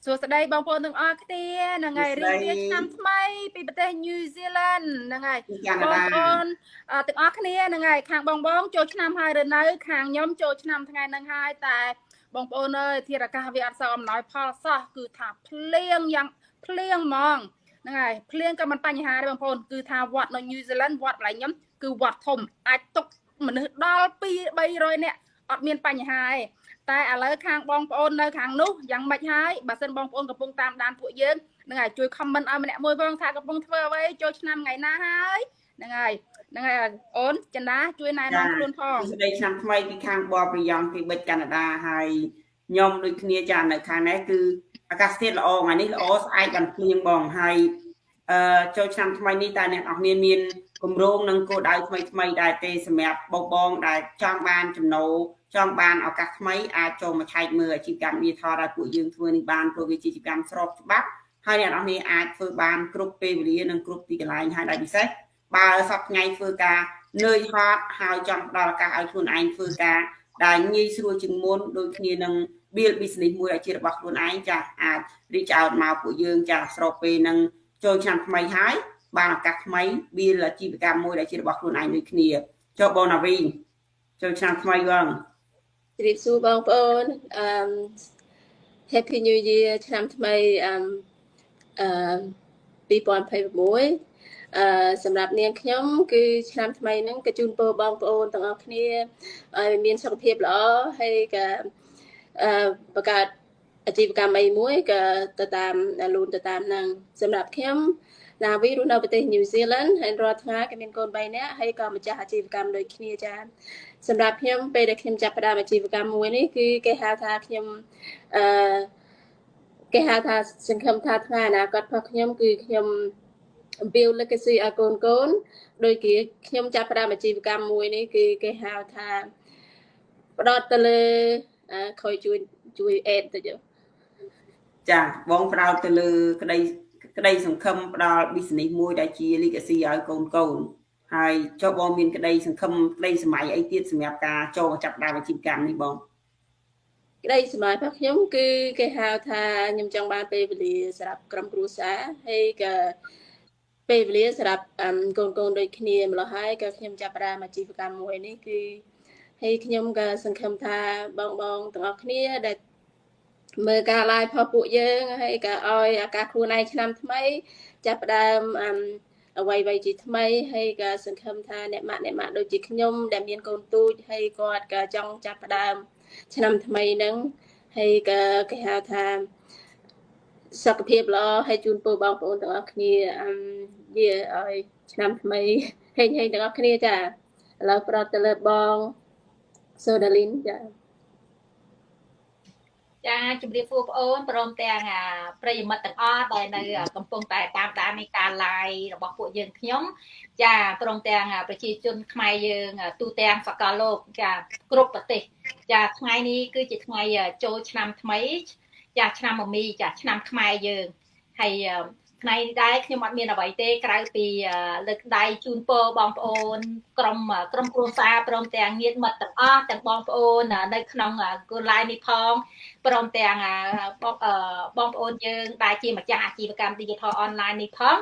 សួស្តីបងប្អូនទាំងអស់គ្នាហ្នឹងហើយរីករាយឆ្នាំថ្មីពីប្រទេស New Zealand ហ្នឹងហើយបងប្អូនទាំងអស់គ្នាហ្នឹងហើយខាងបងចូលឆ្នាំហើយឬនៅខាងខ្ញុំចូលឆ្នាំថ្ងៃហ្នឹងហើយតែបងប្អូនអើយធាតុអាកាសវាអត់សូវអំណោយផលសោះគឺថាភ្លៀងយ៉ាងភ្លៀងហ្មងហ្នឹងហើយភ្លៀងក៏មិនបញ្ហាដែរបងប្អូនគឺថាវត្តនៅ New Zealand វត្តកន្លែងខ្ញុំគឺវត្តធំអាចទុកមនុស្សដល់200-300នាក់អត់មានបញ្ហាទេតែឥឡូវខាងបងប្អូននៅខាងនោះយ៉ាងម៉េចហើយបើសិនបងប្អូនកំពុងតាមដានពួកយើងហ្នឹងហើយជួយ comment ឲ្យម្នាក់មួយផងថាកំពុងធ្វើអ្វីចូលឆ្នាំថ្ងៃណាហើយហ្នឹងហើយអូនចិន្តាជួយណែនាំខ្លួនផងស្ដីឆ្នាំថ្មីពីខាងបបប្រយ៉ងពីបិចកាណាដាហើយខ្ញុំដូចគ្នាចានៅខាងនេះគឺអាកាសធាតុល្អថ្ងៃនេះល្អស្អែកបានភ្លៀងបងហើយចូលឆ្នាំថ្មីនេះតើអ្នកនរគ្នាមានគម្រោងនិងគោលដៅថ្មីដែរទេសម្រាប់បងដែលចង់បានចំណូលចង់បានឱកាសថ្មីអាចចូលមកឆែកមើលអាជីវកម្មឌីថតឲ្យពួកយើងធ្វើនេះបានព្រោះវាជាអាជីវកម្មស្របច្បាប់ហើយអ្នកនរគ្នាអាចធ្វើបានគ្រប់ពេលវេលានិងគ្រប់ទីកន្លែងហើយដែលពិសេសបើសប្តាហ៍ថ្ងៃធ្វើការនឿយហត់ហើយចង់ផ្ដល់ឱកាសឲ្យខ្លួនឯងធ្វើការដែលងាយស្រួលជាងមុនដូចគ្នានឹង build business មួយដែលជារបស់ខ្លួនឯងចាអាច reach out មកពួកយើងចាស្របពេលនឹងចូលឆ្នាំថ្មីហើយបានឱកាសថ្មី build អាជីវកម្មមួយដែលជារបស់ខ្លួនឯងដូចគ្នាចូលបងណាវីចូលឆ្នាំថ្មីបងជម្រាបសួរបងប្អូនHappy New Year ឆ្នាំថ្មី2026សម្រាប់នាងខ្ញុំគឺឆ្នាំថ្មីហ្នឹងក៏ជូនពរបងប្អូនទាំងអស់គ្នាឲ្យមានសុខភាពល្អហើយក៏បង្កើតអាជីវកម្មអីមួយក៏ទៅតាមលូនទៅតាមហ្នឹងសម្រាប់ខ្ញុំណាវីរស់នៅប្រទេស New Zealand ហើយរាល់ថ្ងៃក៏មានកូន3នាក់ហើយក៏ម្ចាស់អាជីវកម្មដូចគ្នាចាសម្រាប់ខ្ញុំពេលដែលខ្ញុំចាប់ផ្ដើមអាជីវកម្មមួយនេះគឺគេហៅថាខ្ញុំគេហៅថាសង្ឃឹមថាថ្ងៃអនាគតរបស់ខ្ញុំគឺខ្ញុំ build legacy ឲ្យកូនកូនដូចជាខ្ញុំចាប់ផ្ដើមអាជីវកម្មមួយនេះគឺគេហៅថាផ្ដោតទៅលើខយជួយអេតទៅចាបងផ្ដោតទៅលើក្តីសង្ឃឹមផ្ដល់ business មួយដែលជា legacy ឲ្យកូនហើយចុះបងមានក្តីសង្ឃឹមក្តីសម័យអីទៀតសម្រាប់ការចូលចាប់ផ្ដើមអាជីវកម្មនេះបងក្តីសម័យរបស់ខ្ញុំគឺគេហៅថាខ្ញុំចង់បានពេលវេលាសម្រាប់ក្រុមគ្រួសារហើយក៏ពេលវេលាសម្រាប់កូនដូចគ្នាម្ល៉េះហើយក៏ខ្ញុំចាប់ផ្ដើមអាជីវកម្មមួយនេះគឺហើយខ្ញុំក៏សង្ឃឹមថាបងទាំងអស់គ្នាដែលមើលការ live របស់ពួកយើងហើយក៏ឲ្យឱកាសខ្លួនឯងឆ្នាំថ្មីចាប់ផ្ដើមអ្វីជាថ្មីហើយក៏សង្ឃឹមថាអ្នកម៉ាក់ដូចជាខ្ញុំដែលមានកូនទូចហើយគាត់ក៏ចង់ចាប់ផ្ដើមឆ្នាំថ្មីហ្នឹងហើយក៏គេហៅថាសុខភាពល្អហើយជូនពរបងប្អូនទាំងអស់គ្នានិយាយឲ្យឆ្នាំថ្មីហេងទាំងអស់គ្នាចាឥឡូវប្រត់ទៅលើបងសូដាលីនចាជំរាបសួរបងប្អូនព្រមទាំងប្រិយមិត្តទាំងអស់ដែលនៅកំពុងតែតាមដាននៃការ live របស់ពួកយើងខ្ញុំចាព្រមទាំងប្រជាជនខ្មែរយើងទូទាំងសកលលោកចាគ្រប់ប្រទេសចាថ្ងៃនេះគឺជាថ្ងៃចូលឆ្នាំថ្មីចាឆ្នាំមមីចាឆ្នាំខ្មែរយើងហើយថ្ងៃនេះដែរខ្ញុំអត់មានអ្វីទេក្រៅពីលើកដៃជូនពរបងប្អូនក្រុមគ្រួសារព្រមទាំងញាតិមិត្តទាំងអស់ទាំងបងប្អូននៅក្នុងកូនឡាយនេះផងព្រមទាំងបងប្អូនយើងដែលជាម្ចាស់អាជីវកម្ម Digital Online នេះផង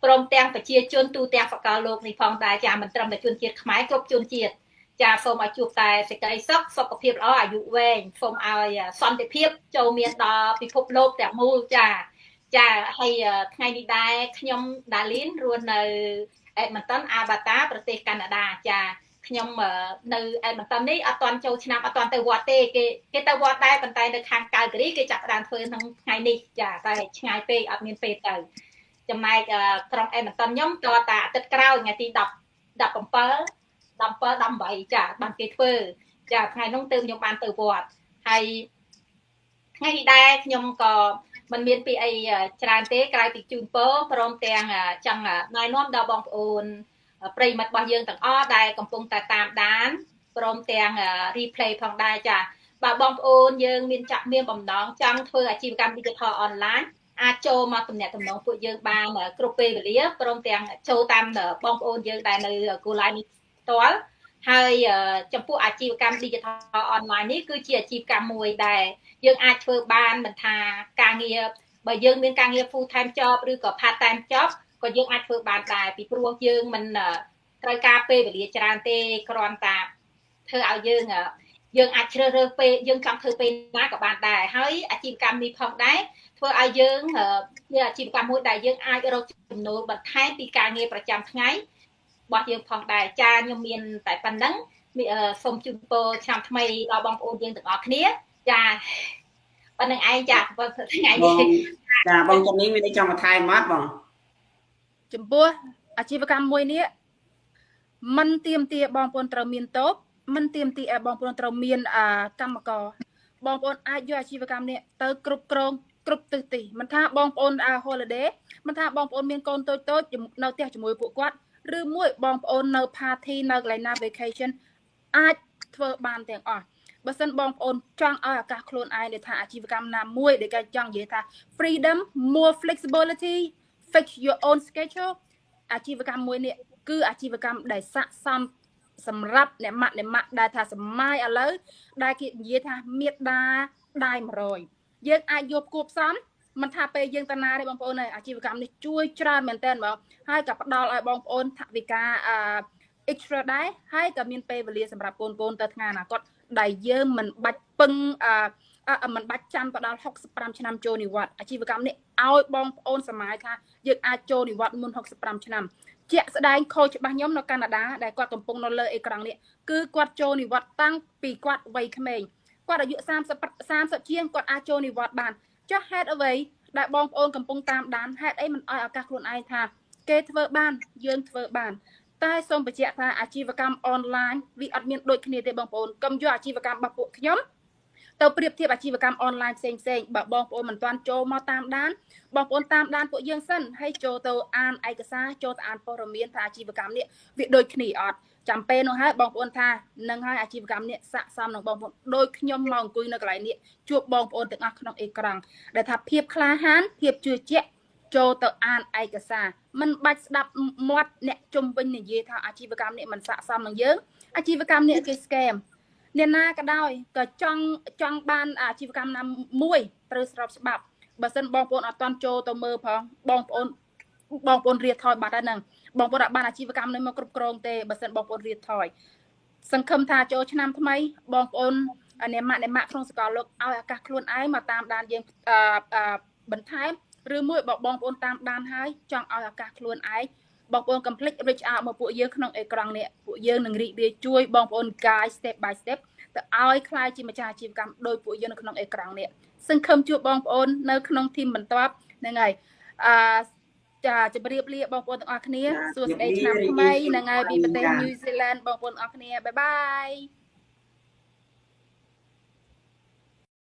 ព្រមទាំងប្រជាជនទូទាំងសកលលោកនេះផងដែរចាមិនត្រឹមតែជនជាតិខ្មែរគ្រប់ជនជាតិចាសូមឲ្យជួបតែសេចក្តីសុខភាពល្អអាយុវែងសូមឲ្យសន្តិភាពចូលមានដល់ពិភពលោកទាំងមូលចាហើយថ្ងៃនេះដែរខ្ញុំដាលីនរស់នៅ Edmonton Alberta ប្រទេសកាណាដាចាខ្ញុំនៅ Edmonton នេះអត់ទាន់ចូលឆ្នាំអត់ទាន់ទៅវត្តទេគេទៅវត្តដែរប៉ុន្តែនៅខាងកៅការីគេចាប់ផ្ដើមធ្វើក្នុងថ្ងៃនេះចាតែឆ្ងាយពេកអត់មានពេលទៅចំណែកក្រុង Edmonton ខ្ញុំតតែអាទិត្យក្រោយថ្ងៃទី17 18ចាបានគេធ្វើចាថ្ងៃនោះទៅខ្ញុំបានទៅវត្តហើយថ្ងៃនេះដែរខ្ញុំក៏មិនមានពីអីច្រើនទេក្រៅពីជូនពរព្រមទាំងចង់ណែនាំដល់បងប្អូនប្រិយមិត្តរបស់យើងទាំងអស់ដែលកំពុងតែតាមដានព្រមទាំង replay ផងដែរចាបើបងប្អូនយើងមានបំណងចង់ធ្វើអាជីវកម្ម Digital Online អាចចូលមកទំនាក់ទំនងពួកយើងបានគ្រប់ពេលវេលាព្រមទាំងចូលតាមបងប្អូនយើងដែលនៅគូឡាយនេះផ្ទាល់ ហើយចំពោះអាជីវកម្ម digital online នេះគឺជាអាជីវកម្មមួយដែលយើងអាចធ្វើបានមិនថាការងារបើយើងមានការងារ full time job ឬក៏ part time job ក៏យើងអាចធ្វើបានដែរពីព្រោះយើងមិនត្រូវការពេលវេលាច្រើនទេគ្រាន់តែធ្វើឲ្យយើងអាចជ្រើសរើសពេលយើងចង់ធ្វើពេលណាក៏បានដែរហើយអាជីវកម្មនេះផងដែរធ្វើឲ្យយើងជាអាជីវកម្មមួយដែលយើងអាចរកចំណូលបន្ថែមពីការងារប្រចាំថ្ងៃរបស់យើងផងដែរចាខ្ញុំមានតែប៉ុណ្្នឹងសូមជូនពរឆ្នាំថ្មីដល់បងប្អូនយើងទាំងអស់គ្នាចាប៉ុណ្្នឹងឯងចាថ្ងៃនេះចាបងជំនាញមានចង់បន្ថែមមកបងចំពោះអាជីវកម្មមួយនេះมันទៀមទាបងប្អូនត្រូវមានតូបมันទៀមទាបងប្អូនត្រូវមានកម្មករបងប្អូនអាចយកអាជីវកម្មនេះទៅគ្រប់គ្រងគ្រប់ទិសទីមិនថាបងប្អូនholiday មិនថាបងប្អូនមានកូនតូចតូចនៅផ្ទះជាមួយពួកគាត់ឬមួយបងប្អូននៅ party នៅកន្លែងណា vacation អាចធ្វើបានទាំងអស់បើសិនបងប្អូនចង់ឲ្យឱកាសខ្លួនឯងដែលថាអាជីវកម្មណាមួយដែលគេចង់និយាយថា freedom more flexibility fix your own schedule អាជីវកម្មមួយនេះគឺអាជីវកម្មដែលស័ក្តិសមសម្រាប់អ្នកម៉ាក់ដែលថាសម័យឥឡូវដែលគេនិយាយថាមេដាដៃ100យើងអាចយកគួបផ្សំមិនថាពេលយើងតាណាទេបងប្អូនអើយអាជីវកម្មនេះជួយច្រើនមែនតើបងហើយក៏ផ្ដល់ឲ្យបងប្អូនថវិកាextra ដែរហើយក៏មានពេលវេលាសម្រាប់កូនទៅថ្ងៃអនាគតដែលយើងមិនបាច់ពឹងមិនបាច់ចាំទៅដល់65ឆ្នាំចូលនិវត្តន៍អាជីវកម្មនេះឲ្យបងប្អូនសម័យថាយើងអាចចូលនិវត្តន៍មុន65ឆ្នាំជាក់ស្ដែងខូចច្បាស់ខ្ញុំនៅកាណាដាដែលគាត់កំពុងនៅលើអេក្រង់នេះគឺគាត់ចូលនិវត្តន៍តាំងពីគាត់វ័យក្មេងគាត់អាយុ30ជាងគាត់អាចចូលនិវត្តន៍បានចុះហេតុអ្វីដែលបងប្អូនកំពុងតាមដានហេតុអីមិនឲ្យឱកាសខ្លួនឯងថាគេធ្វើបានយើងធ្វើបានតែសូមបញ្ជាក់ថាអាជីវកម្មអនឡាញវាអត់មានដូចគ្នាទេបងប្អូនកុំយកអាជីវកម្មរបស់ពួកខ្ញុំទៅប្រៀបធៀបអាជីវកម្មអនឡាញផ្សេងបើបងប្អូនមិនទាន់ចូលមកតាមដានបងប្អូនតាមដានពួកយើងសិនហើយចូលទៅអានឯកសារចូលទៅអានព័ត៌មានថាអាជីវកម្មនេះវាដូចគ្នាអត់ចាំពេលនោះហើយបងប្អូនថានឹងហើយអាជីវកម្មនេះស័ក្តិសមនឹងបងប្អូនដូចខ្ញុំមកអង្គុយនៅកន្លែងនេះជួបបងប្អូនទាំងអស់ក្នុងអេក្រង់ដែលថាភាពក្លាហានភាពជឿជាក់ចូលទៅអានឯកសារមិនបាច់ស្ដាប់មាត់អ្នកជុំវិញនិយាយថាអាជីវកម្មនេះមិនស័ក្តិសមនឹងយើងអាជីវកម្មនេះគេ scam អ្នកណាក៏ដោយក៏ចង់បានអាជីវកម្មណាមួយត្រូវស្របច្បាប់បើសិនបងប្អូនអត់ទាន់ចូលទៅមើលផងបងប្អូនរៀបថយបាត់ហើយហ្នឹងបងប្អូនអត់បានអាជីវកម្មនេះមកគ្រប់គ្រងទេបើសិនបងប្អូនរៀបថយសង្ឃឹមថាចូលឆ្នាំថ្មីបងប្អូនអ្នកម៉ាក់ក្នុងសកលលោកឲ្យឱកាសខ្លួនឯងមកតាមដានយើងបន្ថែមឬមួយបងប្អូនតាមដានហើយចង់ឲ្យឱកាសខ្លួនឯងបងប្អូនកុំភ្លេច reach out មកពួកយើងក្នុងអេក្រង់នេះពួកយើងនឹងរីករាយជួយបងប្អូន guide step by step ទៅឲ្យខ្លាយជាម្ចាស់អាជីវកម្មដោយពួកយើងនៅក្នុងអេក្រង់នេះសង្ឃឹមជួបបងប្អូននៅក្នុងធីមបន្ទាប់ហ្នឹងហើយចាជម្រាបលាបងប្អូនទាំងអស់គ្នាសួស្តីឆ្នាំថ្មីហ្នឹងហើយពីប្រទេស New Zealand បងប្អូនទាំងអស់គ្នាបាយបាយ